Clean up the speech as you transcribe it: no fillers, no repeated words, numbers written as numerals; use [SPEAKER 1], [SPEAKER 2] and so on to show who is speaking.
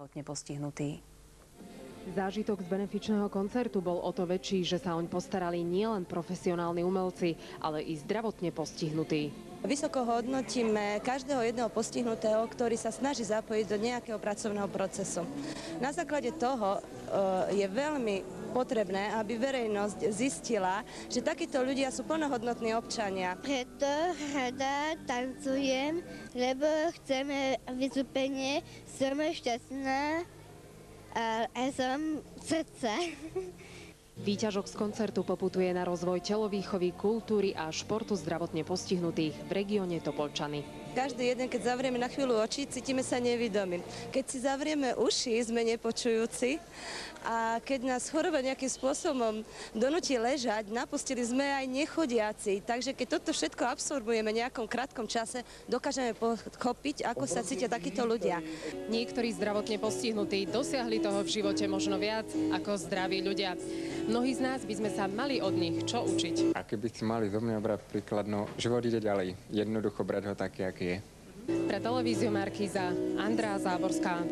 [SPEAKER 1] zdravotne postihnutí.
[SPEAKER 2] Zážitok z benefičného koncertu bol o to väčší, že sa oň postarali nielen profesionálni umelci, ale i zdravotne postihnutí.
[SPEAKER 3] Vysoko hodnotíme každého jedného postihnutého, ktorý sa snaží zapojiť do nejakého pracovného procesu. Na základe toho je veľmi potrebné, aby verejnosť zistila, že takíto ľudia sú plnohodnotní občania.
[SPEAKER 4] Preto rada tancujem, lebo chceme vystúpenie, som šťastná a som srdca.
[SPEAKER 2] Výťažok z koncertu poputuje na rozvoj telovýchovy, kultúry a športu zdravotne postihnutých v regióne Topolčany.
[SPEAKER 3] Každý jeden, keď zavrieme na chvíľu oči, cítime sa nevidomí. Keď si zavrieme uši, sme nepočujúci. A keď nás choroba nejakým spôsobom donúti ležať, napustili sme aj nechodiaci. Takže keď toto všetko absorbujeme v nejakom krátkom čase, dokážeme pochopiť, ako sa cítia takíto ľudia.
[SPEAKER 2] Niektorí zdravotne postihnutí dosiahli toho v živote možno viac ako zdraví ľudia. Mnohí z nás by sme sa mali od nich čo učiť.
[SPEAKER 5] A keby si mali zo mňa brať príklad, no život ide ďalej. Jednoducho brať ho taký, aký je.
[SPEAKER 2] Pre televíziu Markíza, Andrea Záborská.